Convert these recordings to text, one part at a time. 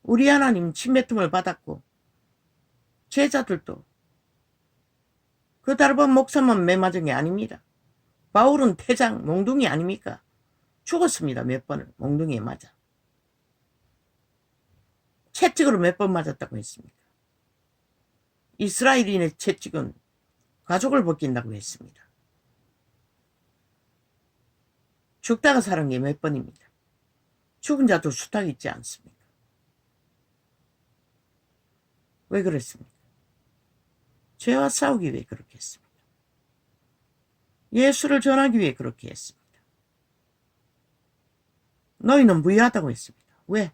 우리 하나님 침뱉음을 받았고 제자들도 그 다르반 목사만 매 맞은 게 아닙니다. 바울은 태장 몽둥이 아닙니까? 죽었습니다. 몇 번을 몽둥이에 맞아. 채찍으로 몇 번 맞았다고 했습니다. 이스라엘인의 채찍은 가족을 벗긴다고 했습니다. 죽다가 사는 게 몇 번입니다. 죽은 자도 수탉 있지 않습니까? 왜 그랬습니까? 죄와 싸우기 위해 그렇게 했습니다. 예수를 전하기 위해 그렇게 했습니다. 너희는 무의하다고 했습니다. 왜?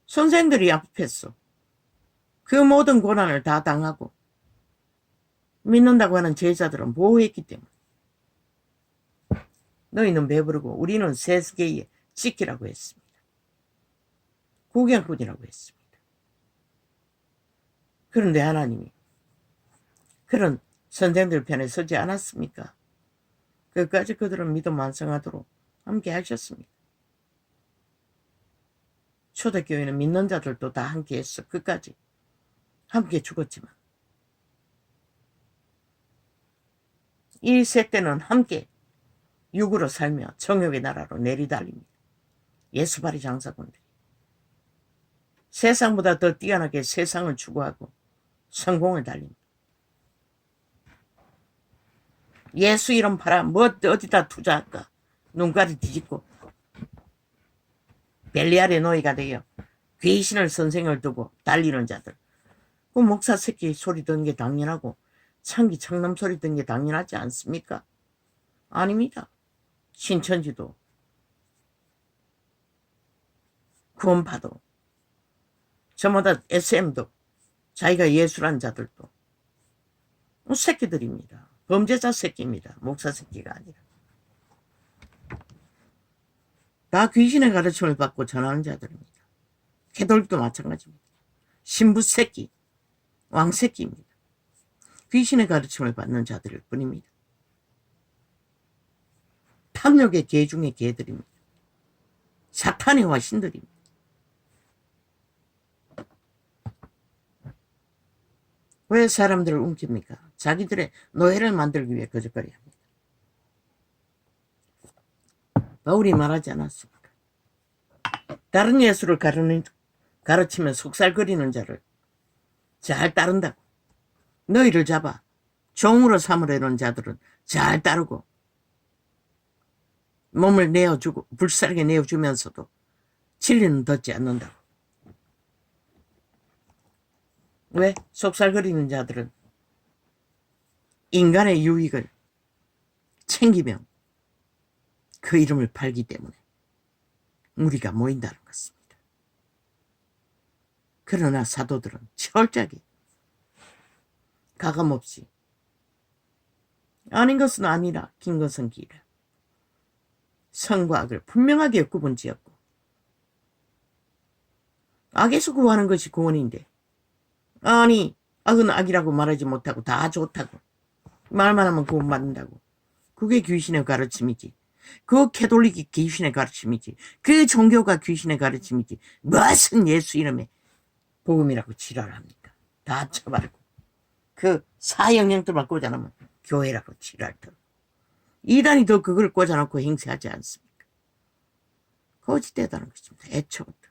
선생들이 앞에서 그 모든 고난을 다 당하고 믿는다고 하는 제자들은 보호했기 때문에 너희는 배부르고 우리는 세스게이에 지키라고 했습니다. 구경꾼이라고 했습니다. 그런데 하나님이 그런 선생들 편에 서지 않았습니까? 끝까지 그들은 믿음 완성하도록 함께 하셨습니다. 초대교회는 믿는 자들도 다 함께 했어. 끝까지 함께 죽었지만 이 세대는 함께 육으로 살며 정욕의 나라로 내리달립니다. 예수발이 장사꾼들이 세상보다 더 뛰어나게 세상을 추구하고 성공을 달립니다. 예수 이름 팔아 뭐 어디다 투자할까? 눈까지 뒤집고 벨리알의 노예가 되어 귀신을 선생을 두고 달리는 자들. 그 목사 새끼 소리 듣는 게 당연하고 창기 창남 소리 듣는 게 당연하지 않습니까? 아닙니다. 신천지도 구원파도 저마다 SM도 자기가 예수란 자들도 새끼들입니다. 범죄자 새끼입니다. 목사 새끼가 아니라. 다 귀신의 가르침을 받고 전하는 자들입니다. 캐톨릭도 마찬가지입니다. 신부 새끼, 왕 새끼입니다. 귀신의 가르침을 받는 자들일 뿐입니다. 탐욕의 개 중의 개들입니다. 사탄의 화신들입니다. 왜 사람들을 움킵니까? 자기들의 노예를 만들기 위해 거짓거리 합니다. 바울이 말하지 않았습니까? 다른 예수를 가르치며 속살거리는 자를 잘 따른다고. 너희를 잡아 종으로 삼으려는 자들은 잘 따르고 몸을 내어주고 불쌍하게 내어주면서도 진리는 듣지 않는다고. 왜? 속살거리는 자들은 인간의 유익을 챙기며 그 이름을 팔기 때문에 우리가 모인다는 것입니다. 그러나 사도들은 철저하게 가감없이 아닌 것은 아니라 긴 것은 기라 선과 악을 분명하게 구분지었고 악에서 구하는 것이 구원인데 아니 악은 악이라고 말하지 못하고 다 좋다고 말만 하면 구원받는다고. 그게 귀신의 가르침이지. 그 캐톨릭이 귀신의 가르침이지. 그 종교가 귀신의 가르침이지. 무슨 예수 이름에 복음이라고 지랄합니까? 다 쳐버리고 그 사형령들만 꽂아놓으면 교회라고 지랄들. 이단이 더 그걸 꽂아놓고 행세하지 않습니까? 거짓되다는 것입니다. 애초부터.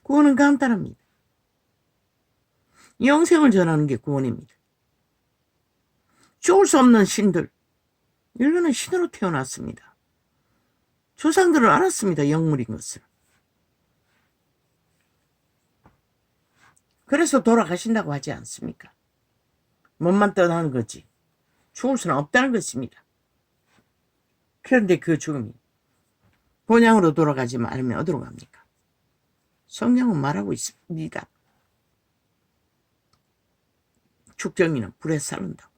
구원은 간단합니다. 영생을 전하는 게 구원입니다. 죽을 수 없는 신들, 인류는 신으로 태어났습니다. 조상들은 알았습니다. 영물인 것을. 그래서 돌아가신다고 하지 않습니까? 몸만 떠나는 거지. 죽을 수는 없다는 것입니다. 그런데 그 죽음이 본향으로 돌아가지 않으면 어디로 갑니까? 성경은 말하고 있습니다. 죽정이는 불에 삶는다고.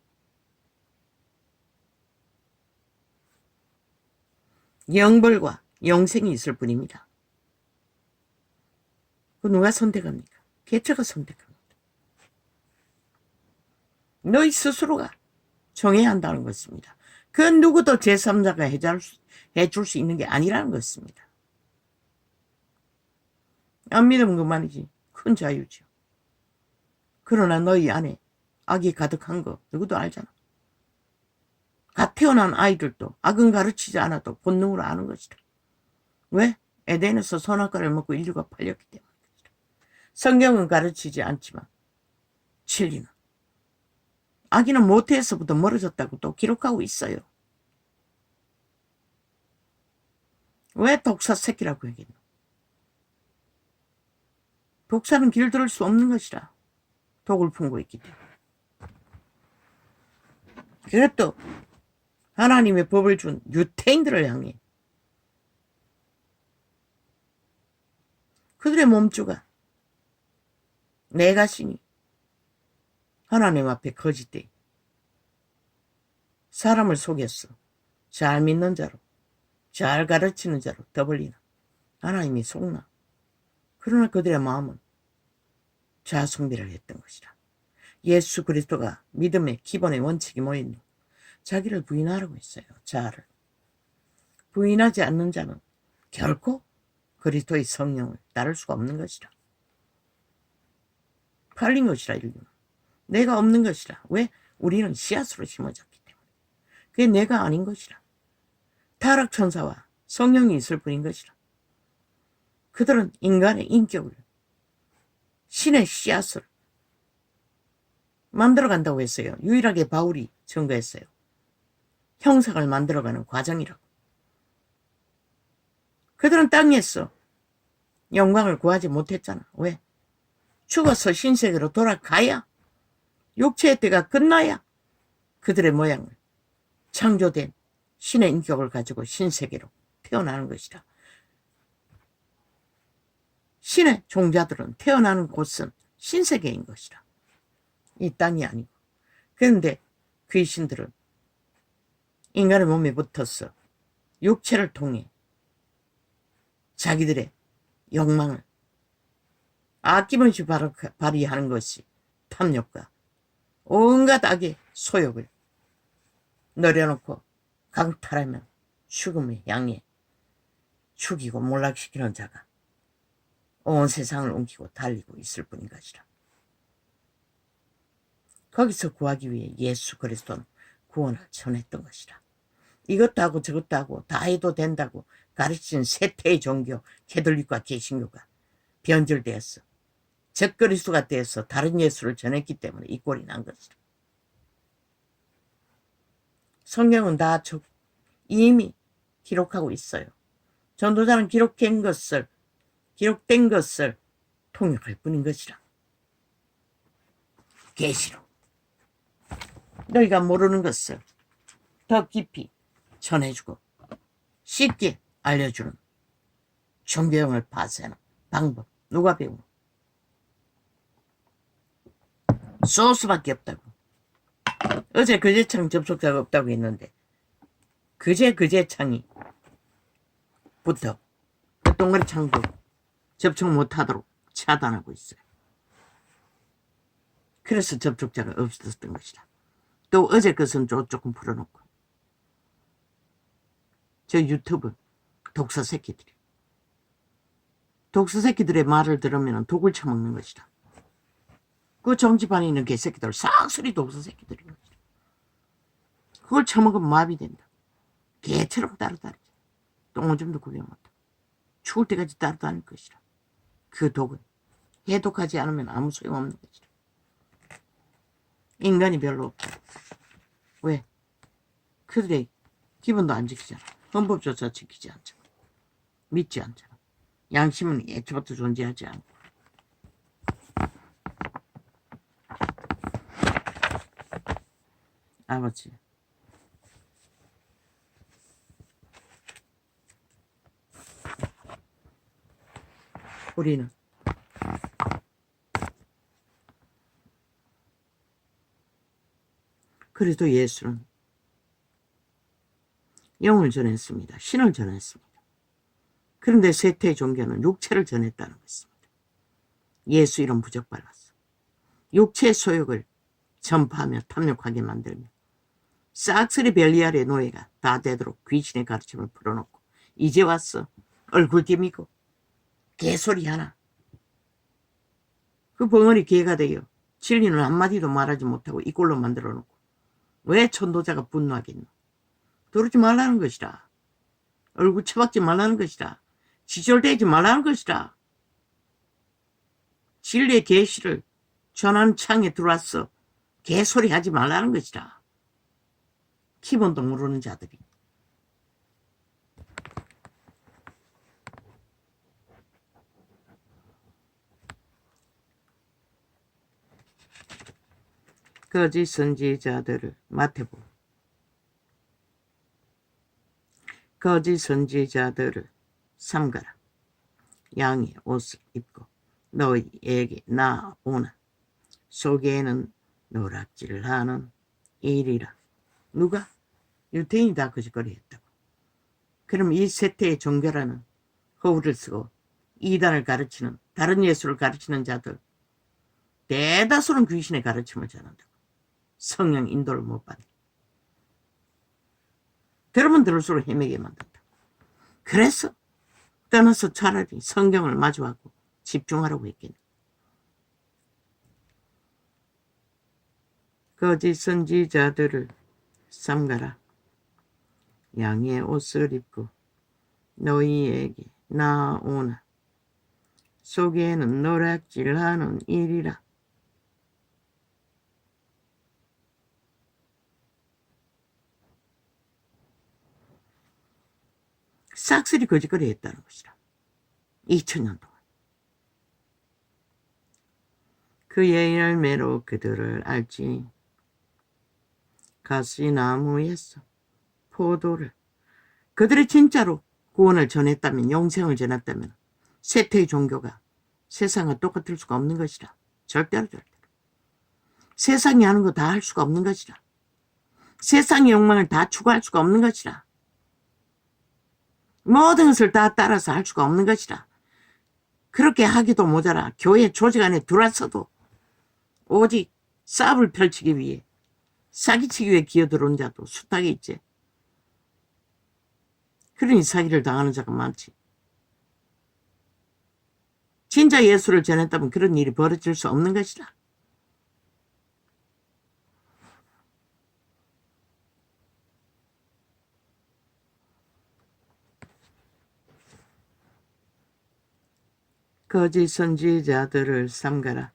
영벌과 영생이 있을 뿐입니다. 그 누가 선택합니까? 개체가 선택합니다. 너희 스스로가 정해야 한다는 것입니다. 그 누구도 제3자가 해줄 수 있는 게 아니라는 것입니다. 안 믿으면 그만이지. 큰 자유죠. 그러나 너희 안에 악이 가득한 거 누구도 알잖아. 갓 태어난 아이들도 악은 가르치지 않아도 본능으로 아는 것이다. 왜? 에덴에서 선악과를 먹고 인류가 팔렸기 때문이다. 성경은 가르치지 않지만 진리는 아기는 모태에서부터 멀어졌다고 또 기록하고 있어요. 왜 독사 새끼라고 얘기했노? 독사는 길들일 수 없는 것이라. 독을 품고 있기 때문에. 그것도 하나님의 법을 준 유태인들을 향해 그들의 몸주가 내 자신이 하나님 앞에 거짓돼 사람을 속였어. 잘 믿는 자로 잘 가르치는 자로 떠벌리나 하나님이 속나. 그러나 그들의 마음은 자아숭배를 했던 것이라. 예수 그리스도가 믿음의 기본의 원칙이 뭐였노? 자기를 부인하라고 했어요. 자아를. 부인하지 않는 자는 결코 그리스도의 성령을 따를 수가 없는 것이라. 팔린 것이라 인류는. 내가 없는 것이라. 왜? 우리는 씨앗으로 심어졌기 때문에. 그게 내가 아닌 것이라. 타락천사와 성령이 있을 뿐인 것이라. 그들은 인간의 인격을 신의 씨앗을 만들어간다고 했어요. 유일하게 바울이 증거했어요. 형상을 만들어가는 과정이라고. 그들은 땅에서 영광을 구하지 못했잖아. 왜? 죽어서 신세계로 돌아가야 육체의 때가 끝나야 그들의 모양을 창조된 신의 인격을 가지고 신세계로 태어나는 것이다. 신의 종자들은 태어나는 곳은 신세계인 것이다. 이 땅이 아니고. 그런데 귀신들은 인간의 몸에 붙어서 육체를 통해 자기들의 욕망을 아낌없이 발휘하는 것이 탐욕과 온갖 악의 소욕을 내려놓고 강탈하면 죽음의 양에 죽이고 몰락시키는 자가 온 세상을 옮기고 달리고 있을 뿐인 것이라. 거기서 구하기 위해 예수 그리스도는 구원을 전했던 것이라. 이것도 하고 저것도 하고 다 해도 된다고 가르치는 세태의 종교 캐톨릭과 개신교가 변절되었어. 적그리스도가 되어서 다른 예수를 전했기 때문에 이 꼴이 난 것이라. 성경은 다 이미 기록하고 있어요. 전도자는 기록된 것을 통역할 뿐인 것이라. 계시로 너희가 모르는 것을 더 깊이 전해주고 쉽게 알려주는 종교형을 파쇄하는 방법 누가 배우노? 소수밖에 없다고. 어제 그제창 접속자가 없다고 했는데 그제창이 부터 그 동그리 창도 접촉 못하도록 차단하고 있어요. 그래서 접촉자가 없었던 것이다. 또 어제 것은 조금 풀어놓고 저 유튜브 독서 새끼들의 말을 들으면 독을 처먹는 것이다. 그 정치판에 있는 개새끼들 싹쓸이 독서 새끼들인 것이다. 그걸 처먹으면 마비된다. 개처럼 따라다니지. 똥오줌도 구경 못하고 죽을 때까지 따라다닐 것이다. 그 독은 해독하지 않으면 아무 소용없는 것이다. 인간이 별로 없다. 왜? 그들의 기본도 안 지키잖아. 헌법조차 지키지 않잖아. 믿지 않잖아. 양심은 애초부터 존재하지 않고. 아버지, 우리는 그래도 예수는 영을 전했습니다. 신을 전했습니다. 그런데 세태의 종교는 육체를 전했다는 것입니다. 예수 이름 부적발랐어. 육체의 소욕을 전파하며 탐욕하게 만들며 싹쓸이 벨리알의 노예가 다 되도록 귀신의 가르침을 풀어놓고 이제 왔어. 얼굴띠미고 개소리 하나. 그 벙어리 개가 되어 진리는 한마디도 말하지 못하고 이 꼴로 만들어 놓고 왜 천도자가 분노하겠노. 그러지 말라는 것이라. 얼굴 처박지 말라는 것이라. 지절대지 말라는 것이라. 진리의 계시를 전하는 창에 들어왔어. 개소리 하지 말라는 것이라. 기본도 모르는 자들이. 거짓 선지자들을 마태복음. 거짓 선지자들을 삼가라. 양의 옷을 입고 너희에게 나오나 속에는 노략질을 하는 일이라. 누가? 유태인이 다 거짓거리 했다고. 그럼 이 세태의 종교라는 허울을 쓰고 이단을 가르치는, 다른 예수를 가르치는 자들 대다수는 귀신의 가르침을 전한다고. 성령 인도를 못 받는. 들으면 들을수록 헤매게 만든다. 그래서 떠나서 차라리 성경을 마주하고 집중하라고 했겠네. 거짓 선지자들을 삼가라. 양의 옷을 입고 너희에게 나오나 속에는 노략질하는 일이라. 싹쓸이 거짓거리 했다는 것이라. 2000년 동안. 그의 열매로 그들을 알지. 가시나무에서 포도를. 그들이 진짜로 구원을 전했다면, 영생을 전했다면 세태의 종교가 세상과 똑같을 수가 없는 것이라. 절대로. 세상이 하는 거 다 할 수가 없는 것이라. 세상의 욕망을 다 추구할 수가 없는 것이라. 모든 것을 다 따라서 할 수가 없는 것이라. 그렇게 하기도 모자라 교회 조직 안에 들어왔어도 오직 싸움을 펼치기 위해, 사기치기 위해 기어들어온 자도 숱하게 있지. 그러니 사기를 당하는 자가 많지. 진짜 예수를 전했다면 그런 일이 벌어질 수 없는 것이라. 거짓 선지자들을 삼가라.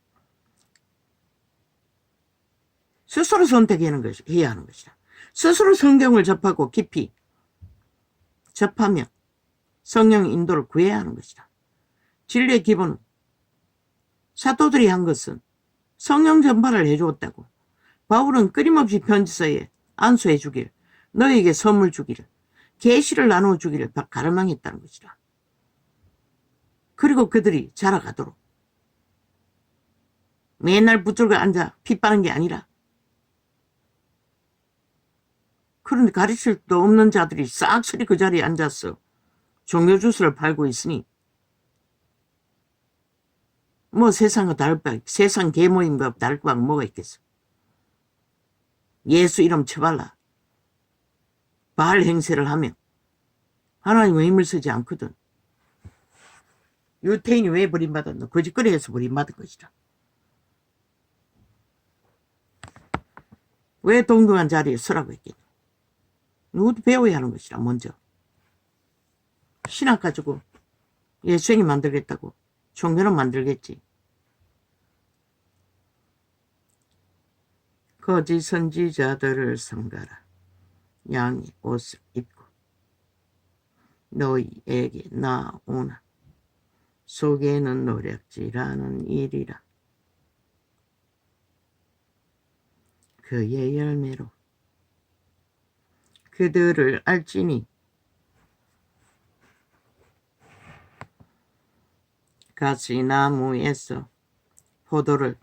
스스로 선택해야 하는 것이라. 스스로 성경을 접하고 깊이 접하며 성령 인도를 구해야 하는 것이라. 진리의 기본은 사도들이 한 것은 성령 전파를 해주었다고. 바울은 끊임없이 편지서에 안수해 주길, 너에게 선물 주기를, 계시를 나누어 주기를 가르망했다는 것이라. 그리고 그들이 자라가도록 맨날 붙들고 앉아 핏바른 게 아니라. 그런데 가르칠 수 없는 자들이 싹쓸이 그 자리에 앉아서 종교 주스를 팔고 있으니 뭐 세상과 다를 바, 세상 계모임과 다를 바 뭐가 있겠어. 예수 이름 쳐발라 바알 행세를 하며 하나님의 힘을 쓰지 않거든. 유태인이 왜 버림받았노? 거짓거리해서 버림받은 것이라. 왜 동등한 자리에 서라고 했겠노? 누구도 배워야 하는 것이라. 먼저 신학 가지고 예수님이 만들겠다고 종교는 만들겠지. 거짓 선지자들을 삼가라. 양의 옷을 입고 너희에게 나오나 속에는 노략질하는 일이라. 그의 열매로 그들을 알지니. 가시나무에서 포도를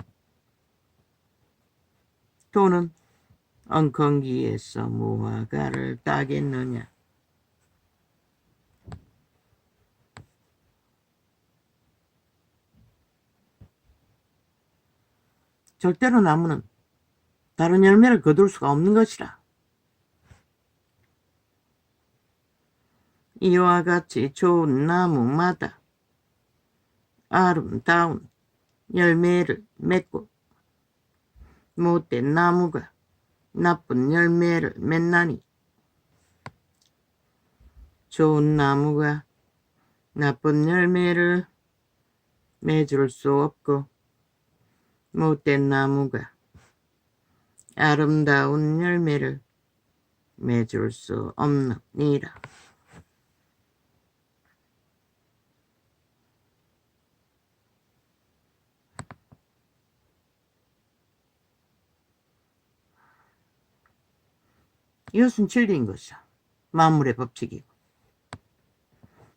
또는 엉겅기에서 무화과를 따겠느냐. 절대로 나무는 다른 열매를 거둘 수가 없는 것이라. 이와 같이 좋은 나무마다 아름다운 열매를 맺고 못된 나무가 나쁜 열매를 맺나니 좋은 나무가 나쁜 열매를 맺을 수 없고 못된 나무가 아름다운 열매를 맺을 수 없느니라. 이것은 진리인 것이다. 만물의 법칙이고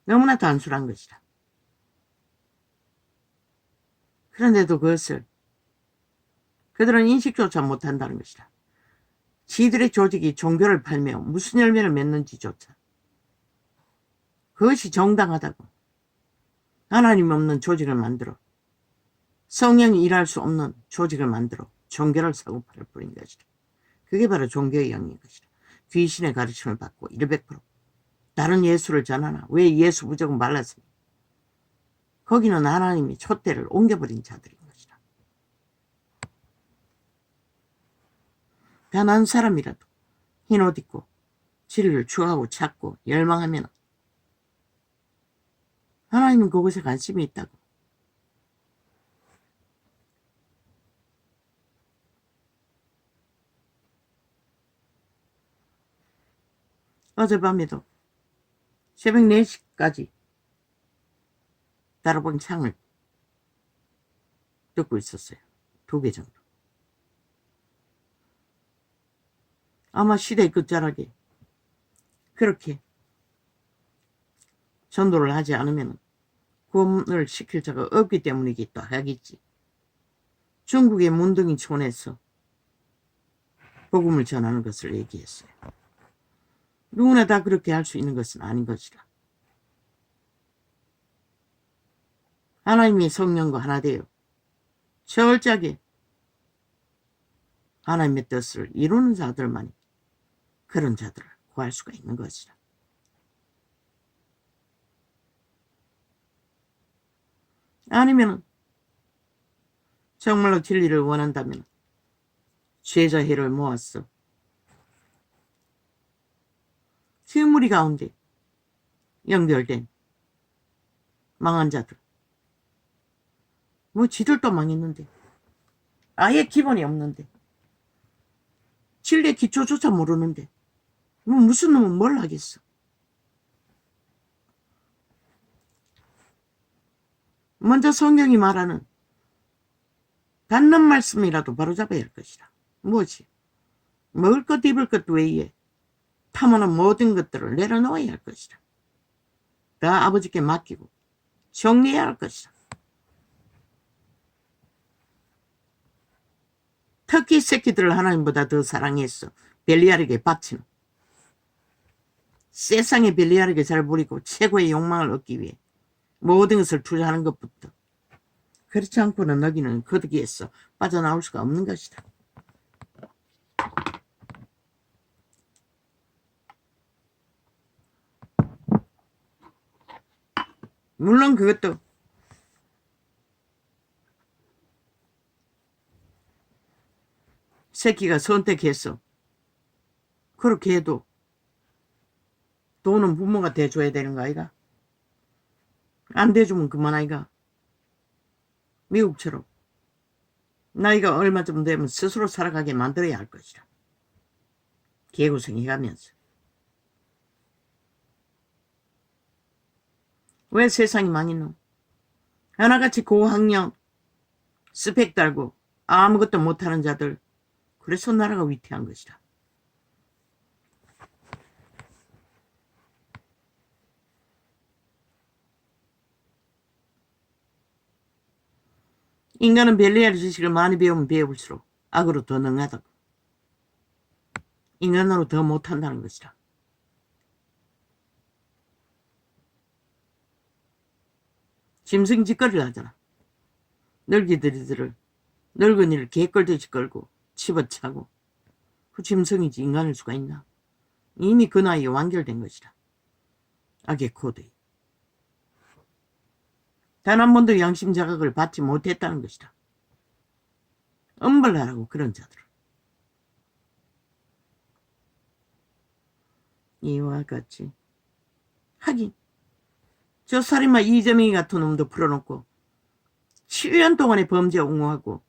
너무나 단순한 것이다. 그런데도 그것을 그들은 인식조차 못한다는 것이다. 지들의 조직이 종교를 팔며 무슨 열매를 맺는지조차 그것이 정당하다고 하나님 없는 조직을 만들어 성령이 일할 수 없는 조직을 만들어 종교를 사고 팔을 뿌린 것이다. 그게 바로 종교의 영인 것이다. 귀신의 가르침을 받고 100% 다른 예수를 전하나 왜 예수 무조건 말랐으니 거기는 하나님이 촛대를 옮겨버린 자들인 것이다. 단 한 사람이라도 흰옷 입고 진리를 추구하고 찾고 열망하면 하나님은 그곳에 관심이 있다고. 어젯밤에도 새벽 4시까지 다락방 창을 듣고 있었어요. 2개 정도. 아마 시대의 끝자락에 그렇게 전도를 하지 않으면 구원을 시킬 자가 없기 때문이기도 하겠지. 중국의 문둥이촌에서 복음을 전하는 것을 얘기했어요. 누구나 다 그렇게 할 수 있는 것은 아닌 것이다. 하나님의 성령과 하나 되어 철저하게 하나님의 뜻을 이루는 자들만이 그런 자들을 구할 수가 있는 것이다. 아니면 정말로 진리를 원한다면 제자회를 모았어 휘무리 가운데 연결된 망한 자들 뭐 지들도 망했는데 아예 기본이 없는데 진리의 기초조차 모르는데 뭐 무슨 놈은 뭘 하겠어. 먼저 성경이 말하는 닿는 말씀이라도 바로잡아야 할 것이다. 무엇이? 먹을 것 입을 것 외에 탐하는 모든 것들을 내려놓아야 할 것이다. 다 아버지께 맡기고 정리해야 할 것이다. 특히 새끼들을 하나님보다 더 사랑했어. 벨리알에게 바치는 세상의 벨리알에게 잘 부리고 최고의 욕망을 얻기 위해 모든 것을 투자하는 것부터 그렇지 않고는 너기는 거두기에서 빠져나올 수가 없는 것이다. 물론 그것도 새끼가 선택해서 그렇게 해도 돈은 부모가 대줘야 되는 거 아이가? 안 대주면 그만 아이가? 미국처럼 나이가 얼마쯤 되면 스스로 살아가게 만들어야 할 것이라. 개구생해가면서. 왜 세상이 망했노? 하나같이 고학력 스펙 달고 아무것도 못하는 자들, 그래서 나라가 위태한 것이다. 인간은 벨리알의 지식을 많이 배우면 배울수록 악으로 더 능하다고. 인간으로 더 못한다는 것이다. 짐승 짓거리를 하잖아. 늙은이를 개끌듯이 끌고 집어차고 그 짐승이지 인간일 수가 있나. 이미 그 나이에 완결된 것이다. 악의 코드. 단 한 번도 양심 자각을 받지 못했다는 것이다. 엄벌하라고 그런 자들을. 이와 같이 하긴 저 살인마 이재명이 같은 놈도 풀어놓고 7년 동안의 범죄 옹호하고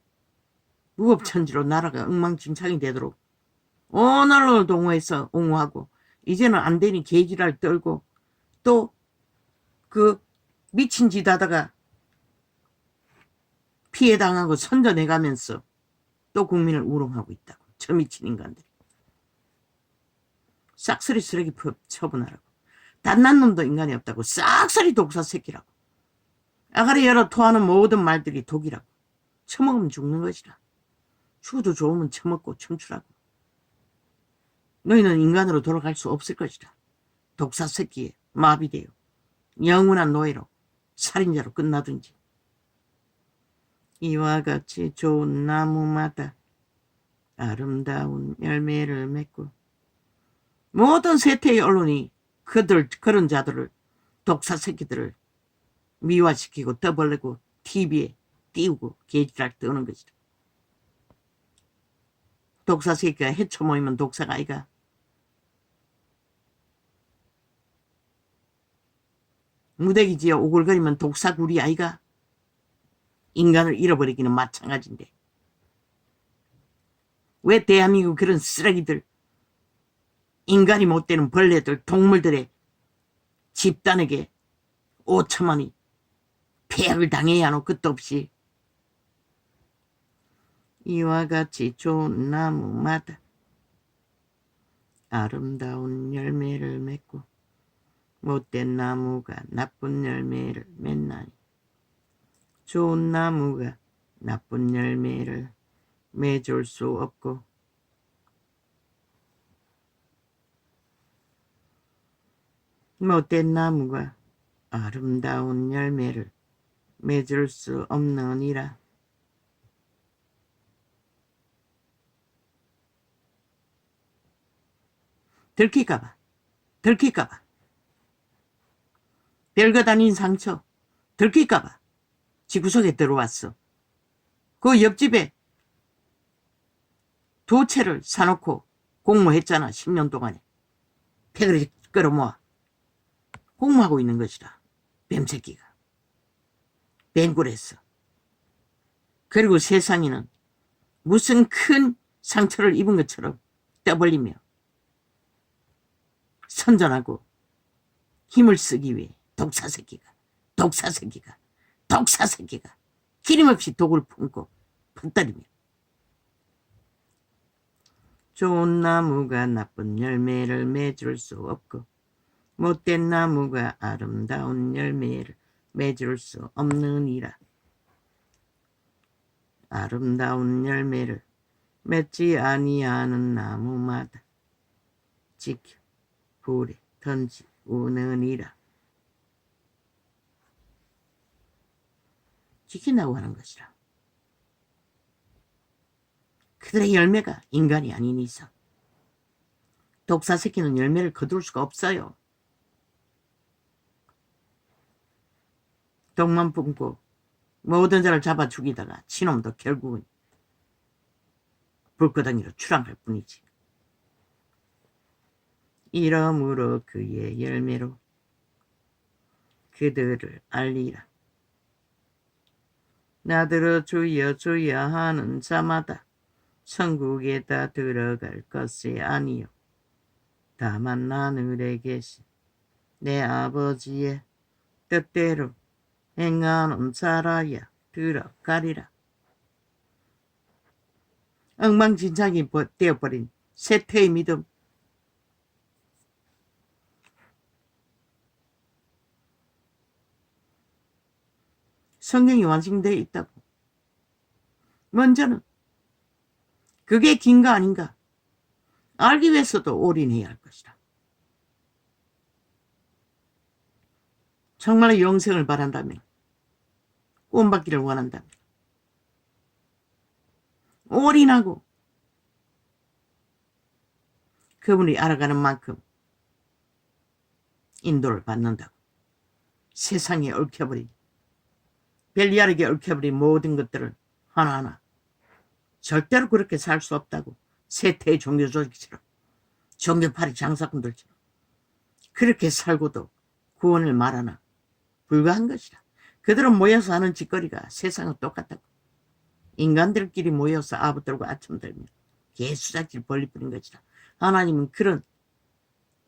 무법천지로 나라가 엉망진창이 되도록 언론을 동원해서 옹호하고 이제는 안 되니 개지랄 떨고 또 그 미친 짓 하다가 피해 당하고 선전해가면서 또 국민을 우롱하고 있다고. 저 미친 인간들이. 싹쓸이 쓰레기 처분하라고. 단난 놈도 인간이 없다고. 싹쓸이 독사 새끼라고. 아가리 열어 토하는 모든 말들이 독이라고. 처먹으면 죽는 것이라. 죽어도 좋으면 처먹고 춤추라고. 너희는 인간으로 돌아갈 수 없을 것이다. 독사 새끼에 마비되어 영원한 노예로 살인자로 끝나든지. 이와 같이 좋은 나무마다 아름다운 열매를 맺고 모든 세태의 언론이 그런 자들을 독사 새끼들을 미화시키고 떠벌리고 TV에 띄우고 개지랄 떠는 것이다. 독사 새끼가 해쳐 모이면 독사가 아이가. 무대기지어 오글거리면 독사구리 아이가. 인간을 잃어버리기는 마찬가지인데 왜 대한민국 그런 쓰레기들, 인간이 못 되는 벌레들, 동물들의 집단에게 5천만이 폐악을 당해야 하노. 끝도 없이. 이와 같이 좋은 나무마다 아름다운 열매를 맺고 못된 나무가 나쁜 열매를 맺나니 좋은 나무가 나쁜 열매를 맺을 수 없고 못된 나무가 아름다운 열매를 맺을 수 없느니라. 들킬까봐 별거 아닌 상처 들킬까봐 지구석에 들어왔어. 그 옆집에 두 채를 사놓고 공모했잖아. 10년 동안에. 패거리 끌어모아 공모하고 있는 것이다. 뱀새끼가. 뱅굴했어. 그리고 세상에는 무슨 큰 상처를 입은 것처럼 떠벌리며 선전하고 힘을 쓰기 위해 독사 새끼가 기림없이 독을 품고 붓다리며 좋은 나무가 나쁜 열매를 맺을 수 없고 못된 나무가 아름다운 열매를 맺을 수 없느니라. 아름다운 열매를 맺지 아니하는 나무마다 지켜 불에 던지우느니라. 지킨다고 하는 것이라. 그들의 열매가 인간이 아닌 이상 독사 새끼는 열매를 거둘 수가 없어요. 독만 품고 모든 자를 잡아 죽이다가 치놈도 결국은 불구덩이로 추락할 뿐이지. 이러므로 그의 열매로 그들을 알리라. 나더러 주여 주여 하는 자마다 천국에 다 들어갈 것이 아니요 다만 하늘에 계신 내 아버지의 뜻대로 행하는 자라야 들어가리라. 엉망진창이 되어버린 세태의 믿음. 성경이 완성되어 있다고. 먼저는 그게 긴가 아닌가 알기 위해서도 올인해야 할 것이다. 정말로 영생을 바란다면, 구원받기를 원한다면 올인하고 그분이 알아가는 만큼 인도를 받는다고. 세상에 얽혀버린, 벨리알에게 얽혀버린 모든 것들을 하나하나 절대로 그렇게 살 수 없다고. 세태의 종교 조직처럼, 종교파리 장사꾼들처럼 그렇게 살고도 구원을 말하나 불가한 것이라. 그들은 모여서 하는 짓거리가 세상은 똑같다고. 인간들끼리 모여서 아부들고 아첨 들며 개수작질 벌리뿌린 것이라. 하나님은 그런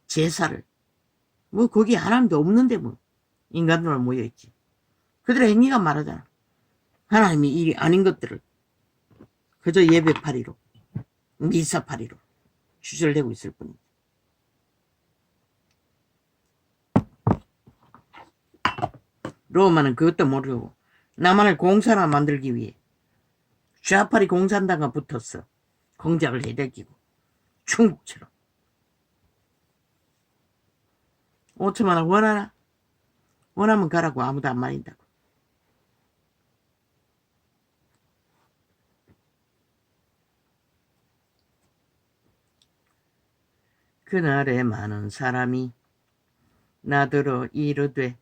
제사를, 뭐 거기 하나님도 없는데 뭐 인간들만 모여있지. 그들의 행위가 말하잖아. 하나님이 일이 아닌 것들을 그저 예배파리로, 미사파리로 주절되고 있을 뿐이지. 로마는 그것도 모르고 남한을 공산화 만들기 위해 좌파리 공산당과 붙어서 공작을 해대기고, 중국처럼 5천만 원 원하나? 원하면 가라고 아무도 안 말린다고. 그날에 많은 사람이 나더러 이르되,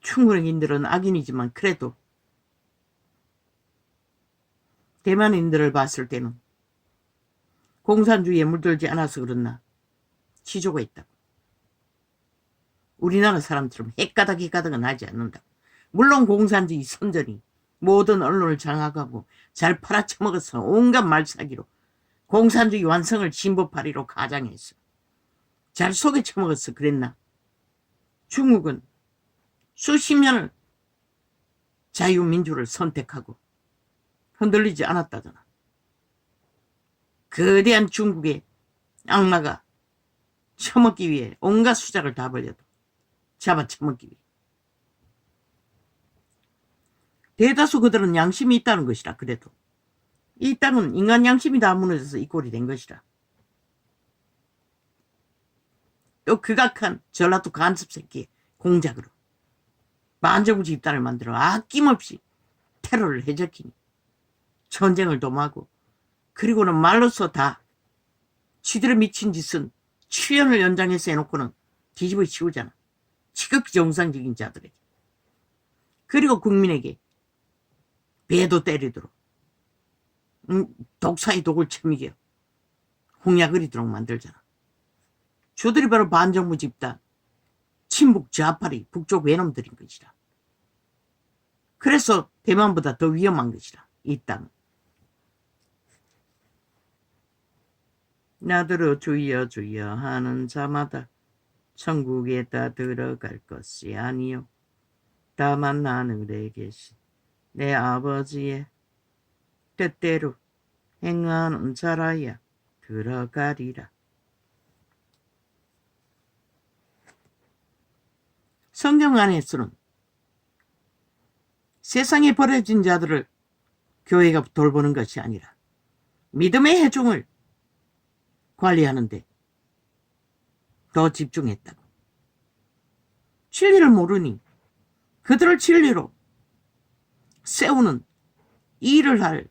충무령인들은 악인이지만 그래도 대만인들을 봤을 때는 공산주의에 물들지 않아서 그렇나 지조가 있다고. 우리나라 사람처럼 핵가닥은 하지 않는다. 물론 공산주의 선전이 모든 언론을 장악하고 잘 팔아쳐먹어서 온갖 말사기로 공산주의 완성을 진보파리로 가장했어. 잘 속에 쳐먹었어. 그랬나? 중국은 수십 년을 자유민주를 선택하고 흔들리지 않았다잖아. 거대한 중국의 악마가 처먹기 위해 온갖 수작을 다 벌여도 잡아 처먹기 위해. 대다수 그들은 양심이 있다는 것이라. 그래도 이 땅은 인간 양심이 다 무너져서 이 꼴이 된 것이라. 또 극악한 전라도 간섭새끼의 공작으로 만정부 집단을 만들어 아낌없이 테러를 해적히니 전쟁을 도모하고, 그리고는 말로써 다 지들의 미친 짓은 추연을 연장해서 해놓고는 뒤집어 씌우잖아. 지극히 정상적인 자들에게. 그리고 국민에게 배도 때리도록 독사의 독을 처미게 홍약 그리도록 만들잖아. 저들이 바로 반정부 집단, 친북 좌파리 북쪽 외놈들인 것이라. 그래서 대만보다 더 위험한 것이라. 이 땅은. 나더러 주여 주여 하는 자마다 천국에 다 들어갈 것이 아니요 다만 하늘에 계신 내 아버지의 뜻대로 행하는 자라야 들어가리라. 성경 안에서는 세상에 버려진 자들을 교회가 돌보는 것이 아니라 믿음의 회중을 관리하는데 더 집중했다고. 진리를 모르니 그들을 진리로 세우는 일을 할